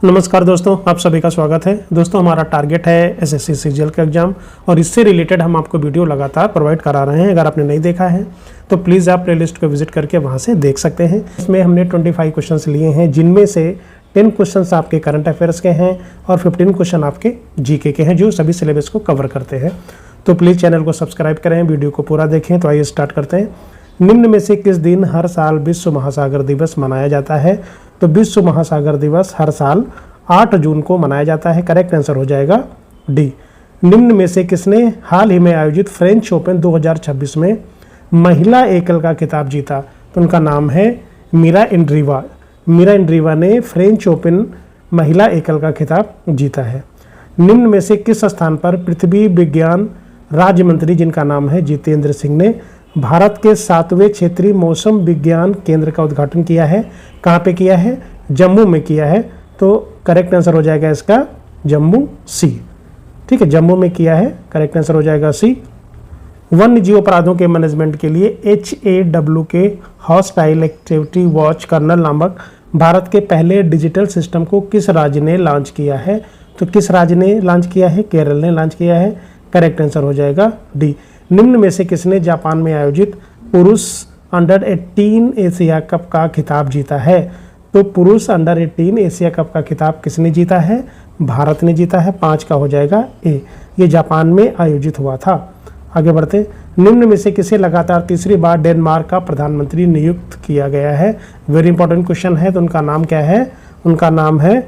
नमस्कार दोस्तों, आप सभी का स्वागत है। दोस्तों, हमारा टारगेट है एसएससी सीजीएल का एग्जाम और इससे रिलेटेड हम आपको वीडियो लगातार प्रोवाइड करा रहे हैं। अगर आपने नहीं देखा है तो प्लीज़ आप प्लेलिस्ट को विजिट करके वहां से देख सकते हैं। इसमें हमने 25 क्वेश्चंस लिए हैं, जिनमें से 10 क्वेश्चंस आपके करंट अफेयर्स के हैं और 15 क्वेश्चन आपके जीके के हैं, जो सभी सिलेबस को कवर करते हैं। तो प्लीज़ चैनल को सब्सक्राइब करें, वीडियो को पूरा देखें। तो आइए स्टार्ट करते हैं। निम्न में से किस दिन हर साल विश्व महासागर दिवस मनाया जाता है? तो विश्व महासागर दिवस हर साल 8 जून को मनाया जाता है। करेक्ट आंसर हो जाएगा डी। निम्न में से किसने हाल ही में आयोजित फ्रेंच ओपन 2026 में महिला एकल का खिताब जीता? तो उनका नाम है मीरा एंड्रीवा। मीरा एंड्रीवा ने फ्रेंच ओपन महिला एकल का खिताब जीता है। निम्न में से किस स्थान पर पृथ्वी विज्ञान राज्य मंत्री, जिनका नाम है जितेंद्र सिंह, ने भारत के 7वें क्षेत्रीय मौसम विज्ञान केंद्र का उद्घाटन किया है? कहाँ पे किया है? जम्मू में किया है। तो करेक्ट आंसर हो जाएगा इसका जम्मू सी। ठीक है, जम्मू में किया है। करेक्ट आंसर हो जाएगा सी। वन्य जीव अपराधों के मैनेजमेंट के लिए HAW के हॉस्टाइल एक्टिविटी वॉच कर्नल नामक भारत के पहले डिजिटल सिस्टम को किस राज्य ने लॉन्च किया है? तो किस राज्य ने लॉन्च किया है? केरल ने लॉन्च किया है। करेक्ट आंसर हो जाएगा डी। निम्न में से किसने जापान में आयोजित पुरुष अंडर 18 एशिया कप का खिताब जीता है? तो पुरुष अंडर 18 एशिया कप का खिताब किसने जीता है? भारत ने जीता है। 5 का हो जाएगा ए। ये जापान में आयोजित हुआ था। आगे बढ़ते। निम्न में से किसे लगातार तीसरी बार डेनमार्क का प्रधानमंत्री नियुक्त किया गया है? वेरी इंपॉर्टेंट क्वेश्चन है। तो उनका नाम क्या है? उनका नाम है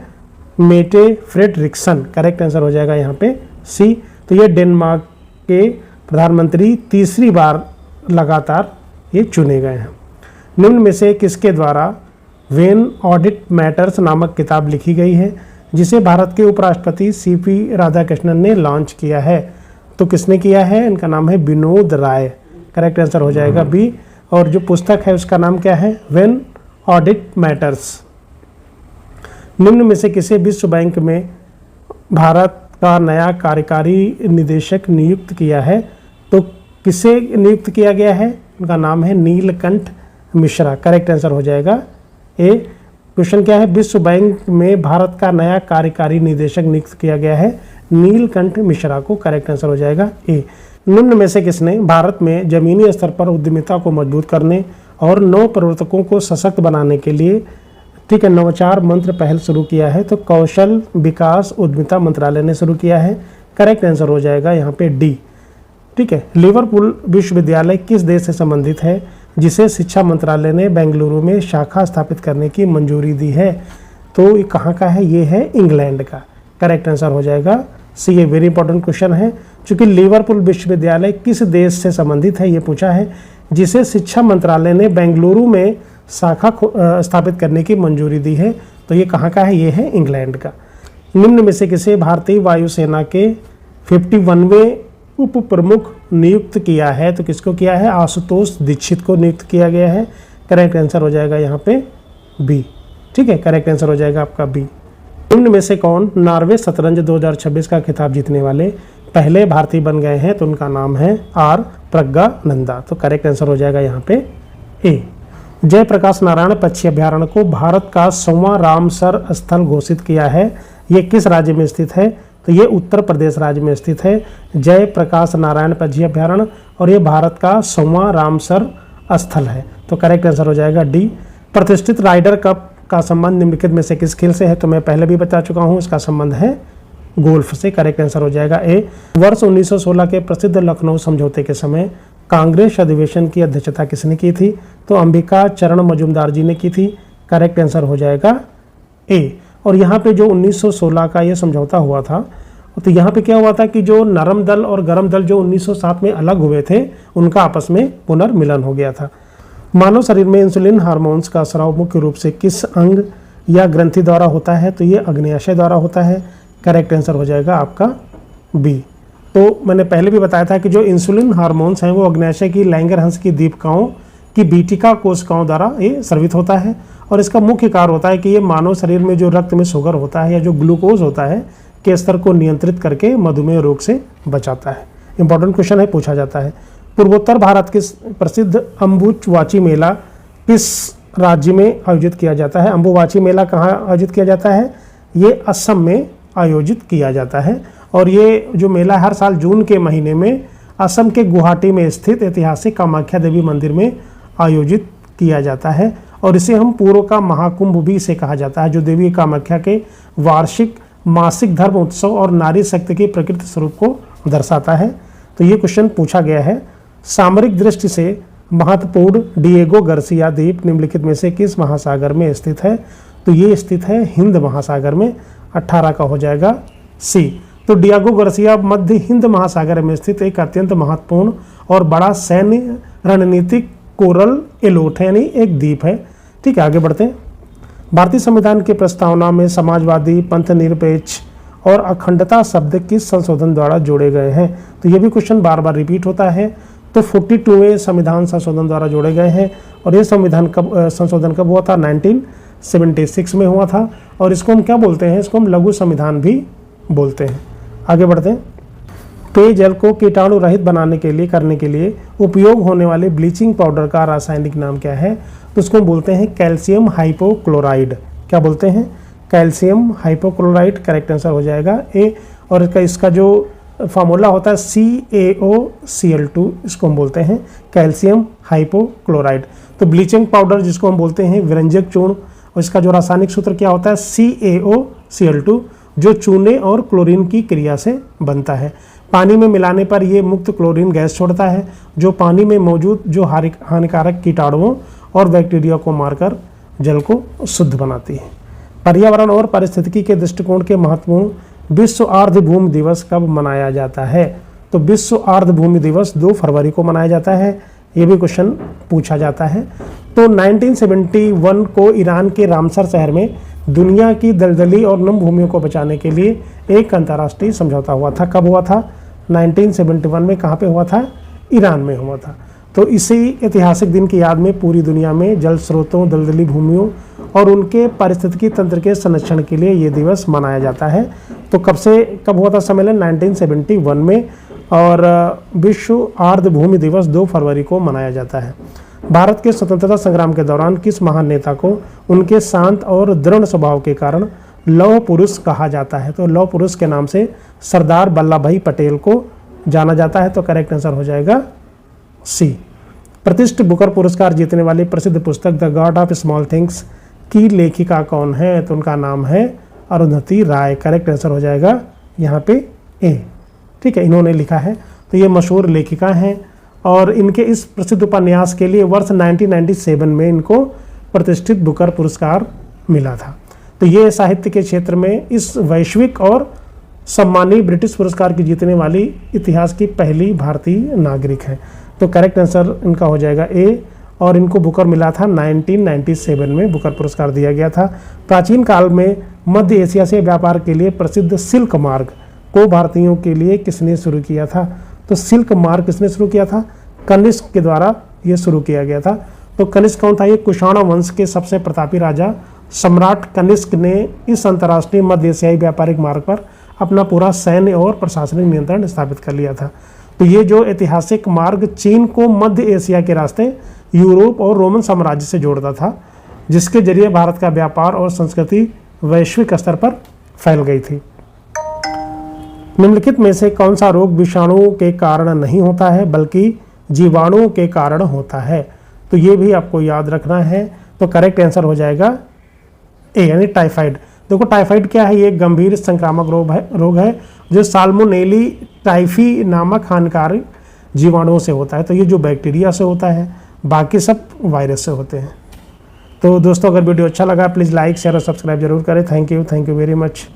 मेटे फ्रेडरिक्सन। करेक्ट आंसर हो जाएगा यहाँ पे सी। तो ये डेनमार्क के प्रधानमंत्री तीसरी बार लगातार ये चुने गए हैं। निम्न में से किसके द्वारा व्हेन ऑडिट मैटर्स नामक किताब लिखी गई है, जिसे भारत के उपराष्ट्रपति CP राधाकृष्णन ने लॉन्च किया है? तो किसने किया है? इनका नाम है विनोद राय। करेक्ट आंसर हो जाएगा बी। और जो पुस्तक है उसका नाम क्या है? When audit matters. निम्न में से किसे विश्व बैंक में भारत का नया कार्यकारी निदेशक नियुक्त किया है? तो किसे नियुक्त किया गया है? उनका नाम है नीलकंठ मिश्रा। करेक्ट आंसर हो जाएगा ए। क्वेश्चन क्या है? विश्व बैंक में भारत का नया कार्यकारी निदेशक नियुक्त किया गया है नीलकंठ मिश्रा को। करेक्ट आंसर हो जाएगा ए। निम्न में से किसने भारत में जमीनी स्तर पर उद्यमिता को मजबूत करने और नव प्रवर्तकों को सशक्त बनाने के लिए ठीक है नवाचार मंत्र पहल शुरू किया है? तो कौशल विकास उद्यमिता मंत्रालय ने शुरू किया है। करेक्ट आंसर हो जाएगा यहाँ पे डी। ठीक है, लिवरपूल विश्वविद्यालय किस देश से संबंधित है, जिसे शिक्षा मंत्रालय ने बेंगलुरु में शाखा स्थापित करने की मंजूरी दी है? तो ये कहाँ का है? ये है इंग्लैंड का। करेक्ट आंसर हो जाएगा सी। ये वेरी इंपॉर्टेंट क्वेश्चन है, क्योंकि लिवरपूल विश्वविद्यालय किस देश से संबंधित है ये पूछा है, जिसे शिक्षा मंत्रालय ने बेंगलुरु में शाखा स्थापित करने की मंजूरी दी है। तो ये कहाँ का है? ये है इंग्लैंड का। निम्न में से किसे भारतीय वायुसेना के 51वें उप प्रमुख नियुक्त किया है? तो किसको किया है? आशुतोष दीक्षित को नियुक्त किया गया है। करेक्ट आंसर हो जाएगा यहाँ पे बी। ठीक है, करेक्ट आंसर हो जाएगा आपका बी। निम्न में से कौन नॉर्वे शतरंज 2026 का खिताब जीतने वाले पहले भारतीय बन गए हैं? तो उनका नाम है आर प्रज्ञानंदा। तो करेक्ट आंसर हो जाएगा यहाँ पे ए। जयप्रकाश नारायण पक्षी अभ्यारण्य को भारत का 100वां रामसर स्थल घोषित किया है। ये किस राज्य में स्थित है? तो ये उत्तर प्रदेश राज्य में स्थित है जयप्रकाश नारायण पक्षी अभ्यारण्य, और ये भारत का 100वां रामसर स्थल है। तो करेक्ट आंसर हो जाएगा डी। प्रतिष्ठित राइडर कप का संबंध निम्नलिखित में से किस खेल से है? तो मैं पहले भी बता चुका हूँ, इसका संबंध है गोल्फ से। करेक्ट आंसर हो जाएगा ए। वर्ष 1916 के प्रसिद्ध लखनऊ समझौते के समय कांग्रेस अधिवेशन की अध्यक्षता किसने की थी? तो अंबिका चरण मजूमदार जी ने की थी। करेक्ट आंसर हो जाएगा ए। और यहाँ पे जो 1916 का ये समझौता हुआ था, तो यहाँ पे क्या हुआ था कि जो नरम दल और गरम दल जो 1907 में अलग हुए थे, उनका आपस में पुनर्मिलन हो गया था। मानव शरीर में इंसुलिन हार्मोन्स का स्राव मुख्य रूप से किस अंग या ग्रंथि द्वारा होता है? तो ये अग्न्याशय द्वारा होता है। करेक्ट आंसर हो जाएगा आपका बी। तो मैंने पहले भी बताया था कि जो इंसुलिन हार्मोन्स हैं वो अग्न्याशय की लैंगरहंस की दीपिकाओं की बीटिका कोशिकाओं द्वारा ये स्रावित होता है, और इसका मुख्य कार्य होता है कि ये मानव शरीर में जो रक्त में शुगर होता है या जो ग्लूकोज होता है के स्तर को नियंत्रित करके मधुमेह रोग से बचाता है। इंपॉर्टेंट क्वेश्चन है, पूछा जाता है। पूर्वोत्तर भारत के प्रसिद्ध अम्बुवाची मेला किस राज्य में आयोजित किया जाता है? अम्बुवाची मेला कहाँ आयोजित किया जाता है? ये असम में आयोजित किया जाता है। और ये जो मेला हर साल जून के महीने में असम के गुवाहाटी में स्थित ऐतिहासिक कामाख्या देवी मंदिर में आयोजित किया जाता है। और इसे हम पूर्व का महाकुंभ भी इसे कहा जाता है, जो देवी कामाख्या के वार्षिक मासिक धर्म उत्सव और नारी शक्ति के प्रकृति स्वरूप को दर्शाता है। तो ये क्वेश्चन पूछा गया है। सामरिक दृष्टि से महत्वपूर्ण डिएगो गार्सिया द्वीप निम्नलिखित में से किस महासागर में स्थित है? तो ये स्थित है हिंद महासागर में। 18 का हो जाएगा सी। तो डिएगो गार्सिया मध्य हिंद महासागर में स्थित एक अत्यंत महत्वपूर्ण और बड़ा सैन्य रणनीतिक कोरल एलोट है, यानी एक द्वीप है। ठीक है, आगे बढ़ते हैं। भारतीय संविधान की प्रस्तावना में समाजवादी, पंथ निरपेक्ष और अखंडता शब्द किस संशोधन द्वारा जोड़े गए हैं? तो ये भी क्वेश्चन बार बार रिपीट होता है। तो 42वें संविधान संशोधन द्वारा जोड़े गए हैं। और ये संशोधन कब हुआ था? 1976 में हुआ था। और इसको हम क्या बोलते हैं? इसको हम लघु संविधान भी बोलते हैं। आगे बढ़ते हैं। पेयजल को कीटाणु रहित बनाने के लिए करने के लिए उपयोग होने वाले ब्लीचिंग पाउडर का रासायनिक नाम क्या है? तो उसको बोलते हैं कैल्शियम हाइपोक्लोराइड। क्या बोलते हैं? Calcium hypochloride. करेक्ट आंसर हो जाएगा ए। और इसका जो फार्मूला होता है CaOCl2, इसको हम बोलते हैं कैल्शियम हाइपोक्लोराइड। तो ब्लीचिंग पाउडर जिसको हम बोलते हैं विरंजक चूर्ण, और इसका जो रासायनिक सूत्र क्या होता है? CaOCl2, जो चूने और क्लोरीन की क्रिया से बनता है। पानी में मिलाने पर यह मुक्त क्लोरीन गैस छोड़ता है, जो पानी में मौजूद जो हानिकारक कीटाणुओं और बैक्टीरिया को मारकर जल को शुद्ध बनाती है। पर्यावरण और पारिस्थितिकी के दृष्टिकोण के महत्वपूर्ण विश्व आर्द्रभूमि दिवस कब मनाया जाता है? तो विश्व आर्द्रभूमि दिवस 2 फरवरी को मनाया जाता है। ये भी क्वेश्चन पूछा जाता है। तो 1971 को ईरान के रामसर शहर में दुनिया की दलदली और नम भूमियों को बचाने के लिए एक अंतर्राष्ट्रीय समझौता हुआ था। कब हुआ था? 1971 में। कहाँ पे हुआ था? ईरान में हुआ था। तो इसी ऐतिहासिक दिन की याद में पूरी दुनिया में जल स्रोतों, दलदली भूमियों और उनके पारिस्थितिकी तंत्र के संरक्षण के लिए ये दिवस मनाया जाता है। तो कब हुआ था सम्मेलन? 1971 में। और विश्व आर्द्रभूमि दिवस 2 फरवरी को मनाया जाता है। भारत के स्वतंत्रता संग्राम के दौरान किस महान नेता को उनके शांत और दृढ़ स्वभाव के कारण लौह पुरुष कहा जाता है? तो लौह पुरुष के नाम से सरदार वल्लभ भाई पटेल को जाना जाता है। तो करेक्ट आंसर हो जाएगा सी। प्रतिष्ठित बुकर पुरस्कार जीतने वाली प्रसिद्ध पुस्तक the God of small things की लेखिका कौन है? तो उनका नाम है अरुंधति राय। करेक्ट आंसर हो जाएगा यहाँ पे ए। ठीक है, इन्होंने लिखा है। तो ये मशहूर लेखिका हैं और इनके इस प्रसिद्ध उपन्यास के लिए वर्ष 1997 में इनको प्रतिष्ठित बुकर पुरस्कार मिला था। तो ये साहित्य के क्षेत्र में इस वैश्विक और सम्मानीय ब्रिटिश पुरस्कार की जीतने वाली इतिहास की पहली भारतीय नागरिक है। तो करेक्ट आंसर इनका हो जाएगा ए। और इनको बुकर मिला था 1997 में बुकर पुरस्कार दिया गया था। प्राचीन काल में मध्य एशिया से व्यापार के लिए प्रसिद्ध सिल्क मार्ग को भारतीयों के लिए किसने शुरू किया था? तो सिल्क मार्ग किसने शुरू किया था? कनिष्क के द्वारा ये शुरू किया गया था। तो कनिष्क कौन था? ये कुषाण वंश के सबसे प्रतापी राजा सम्राट कनिष्क ने इस अंतर्राष्ट्रीय मध्य एशियाई व्यापारिक मार्ग पर अपना पूरा सैन्य और प्रशासनिक नियंत्रण स्थापित कर लिया था। तो ये जो ऐतिहासिक मार्ग चीन को मध्य एशिया के रास्ते यूरोप और रोमन साम्राज्य से जोड़ता था, जिसके जरिए भारत का व्यापार और संस्कृति वैश्विक स्तर पर फैल गई थी। निम्नलिखित में से कौन सा रोग विषाणुओं के कारण नहीं होता है बल्कि जीवाणुओं के कारण होता है? तो ये भी आपको याद रखना है। तो करेक्ट आंसर हो जाएगा ए, यानी टाइफाइड। देखो टाइफाइड क्या है? ये एक गंभीर संक्रामक रोग है जो साल्मोनेली टाइफी नामक हानिकारक जीवाणुओं से होता है। तो ये जो बैक्टीरिया से होता है, बाकी सब वायरस से होते हैं। तो दोस्तों, अगर वीडियो अच्छा लगा प्लीज़ लाइक, शेयर और सब्सक्राइब जरूर करें। Thank you very much.